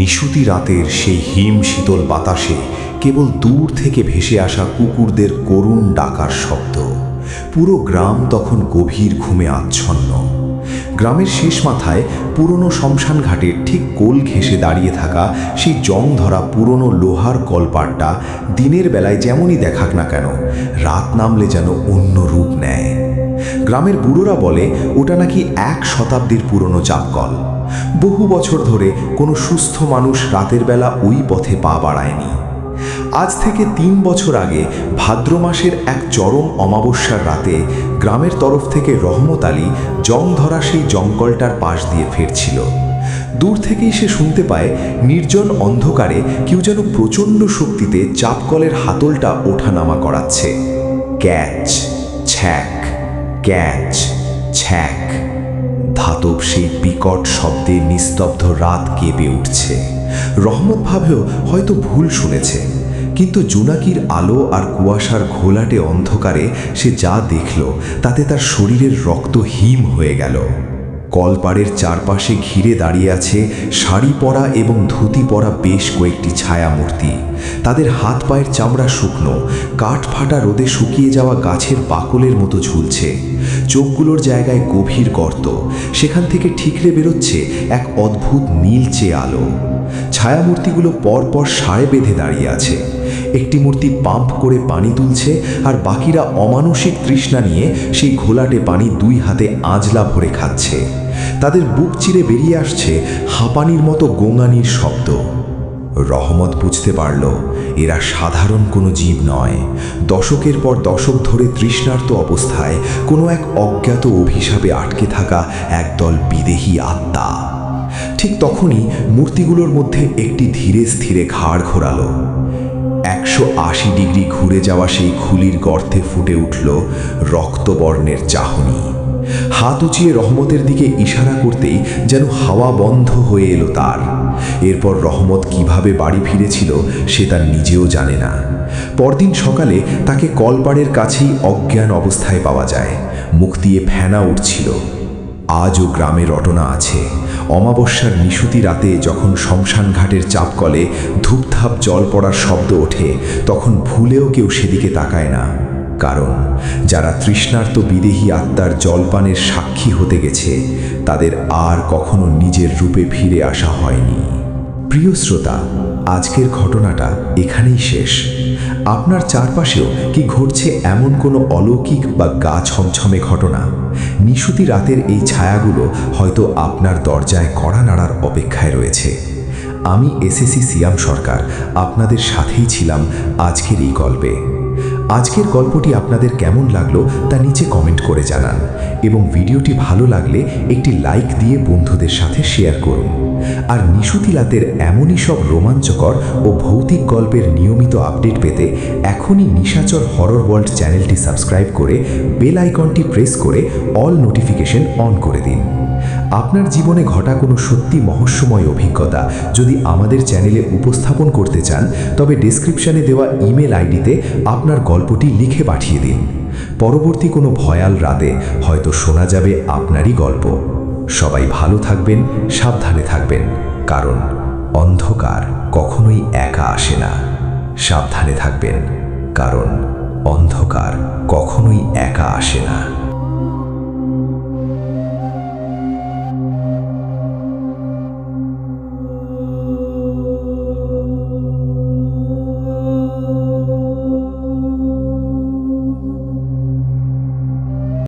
নিশুতি রাতের সেই হিম শীতল বাতাসে কেবল দূর থেকে ভেসে আসা কুকুরদের করুণ ডাকার শব্দ। পুরো গ্রাম তখন গভীর ঘুমে আচ্ছন্ন। গ্রামের শেষ মাথায় পুরনো শ্মশান ঘাটের ঠিক কোল ঘেঁষে দাঁড়িয়ে থাকা সেই জং ধরা পুরনো লোহার কলপাটটা দিনের বেলায় যেমনই দেখাক না কেন, রাত নামলে যেন অন্য রূপ নেয়। গ্রামের বুড়োরা বলে ওটা নাকি 1 শতাব্দীর পুরনো চাপকল। বহু বছর ধরে কোনো সুস্থ মানুষ রাতের বেলা ওই পথে পা বাড়ায়নি। আজ থেকে 3 বছর আগে ভাদ্র মাসের এক চরম অমাবস্যার রাতে গ্রামের তরফ থেকে রহমত আলী জং ধরা সেই জঙ্গলটার পাশ দিয়ে ফিরছিল। দূর থেকেই সে শুনতে পায় নির্জন অন্ধকারে কেউ যেন প্রচণ্ড শক্তিতে চাপকলের হাতলটা ওঠানামা করাচ্ছে। ক্যাচ ছ্যাক, ক্যাচ ছ্যাক। ধাতব সেই বিকট শব্দে নিস্তব্ধ রাত কেঁপে উঠছে। রহমত ভাবেও হয়তো ভুল শুনেছে, কিন্তু জোনাকির আলো আর কুয়াশার ঘোলাটে অন্ধকারে সে যা দেখল তাতে তার শরীরের রক্ত হিম হয়ে গেল। কলপাড়ের চারপাশে ঘিরে দাঁড়িয়ে আছে শাড়ি পরা এবং ধুতি পরা বেশ কয়েকটি ছায়ামূর্তি। তাদের হাত পায়ের চামড়া শুকনো, কাঠ ফাটা রোদে শুকিয়ে যাওয়া গাছের বাকলের মতো ঝুলছে। চোখগুলোর জায়গায় গভীর গর্ত, সেখান থেকে ঠিকরে বেরোচ্ছে এক অদ্ভুত নীলচে আলো। ছায়ামূর্তিগুলো পরপর সায়ে বেঁধে দাঁড়িয়ে আছে। একটি মূর্তি পাম্প করে পানি তুলছে, আর বাকিরা অমানসিক তৃষ্ণা নিয়ে সেই ঘোলাটে পানি 2 হাতে আঁজলা ভরে খাচ্ছে। তাদের বুক চিরে বেরিয়ে আসছে হাঁপানির মতো গোঙানির শব্দ। রহমত বুঝতে পারল এরা সাধারণ কোনো জীব নয়। দশকের পর দশক ধরে তৃষ্ণার্ত অবস্থায় কোনো এক অজ্ঞাত অভিশাপে আটকে থাকা একদল বিদেহী আত্মা। ঠিক তখনই মূর্তিগুলোর মধ্যে একটি ধীরে স্থিরে ঘাড় ঘোরালো। 180 ডিগ্রি ঘুরে যাওয়া সেই খুলির গর্তে ফুটে উঠল রক্তবর্ণের চাহনি। হাত উঁচিয়ে রহমতের দিকে ইশারা করতেই যেন হাওয়া বন্ধ হয়ে এলো তার। এরপর রহমত কিভাবে বাড়ি ফিরেছিল সে তার নিজেও জানে না। পরদিন সকালে তাকে কলপাড়ের কাছেই অজ্ঞান অবস্থায় পাওয়া যায়। মুখ দিয়ে ফেনা উঠছিল। আজও গ্রামে রটনা আছে। অমাবস্যার নিশুতি রাতে যখন শ্মশান ঘাটের চাপকলে ধূপধাপ জল পড়ার শব্দ ওঠে, তখন ভুলেও কেউ সেদিকে তাকায় না। কারণ যারা তৃষ্ণার্ত বিদেহী আত্মার জলপানের সাক্ষী হতে গেছে, তাদের আর কখনো নিজের রূপে ফিরে আসা হয়নি। প্রিয় শ্রোতা, আজকের ঘটনাটা এখানেই শেষ। আপনার চারপাশেও কি ঘটছে এমন কোনো অলৌকিক বা গা ছমছমে ঘটনা? নিশুতি রাতের এই ছায়াগুলো হয়তো আপনার দরজায় কড়া নাড়ার অপেক্ষায় রয়েছে। আমি এসএসসি সিয়াম সরকার আপনাদের সাথেই ছিলাম আজকের এই গল্পে। আজকের গল্পটি আপনাদের কেমন লাগলো তা নিচে কমেন্ট করে জানান, এবং ভিডিওটি ভালো লাগলে একটি লাইক দিয়ে বন্ধুদের সাথে শেয়ার করুন। আর নিশুতি রাতের এমনই সব রোমাঞ্চকর ও ভৌতিক গল্পের নিয়মিত আপডেট পেতে এখনই নিশাচর হরর ওয়ার্ল্ড চ্যানেলটি সাবস্ক্রাইব করে বেল আইকনটি প্রেস করে অল নোটিফিকেশন অন করে দিন। আপনার জীবনে ঘটা কোনো সত্যি রহস্যময় অভিজ্ঞতা যদি আমাদের চ্যানেলে উপস্থাপন করতে চান, তবে ডেসক্রিপশনে দেওয়া ইমেল আইডিতে আপনার গল্পটি লিখে পাঠিয়ে দিন। পরবর্তী কোনো ভয়াল রাতে হয়তো শোনা যাবে আপনারই গল্প। সবাই ভালো থাকবেন, সাবধানে থাকবেন, কারণ অন্ধকার কখনোই একা আসে না। সাবধানে থাকবেন, কারণ অন্ধকার কখনোই একা আসে না।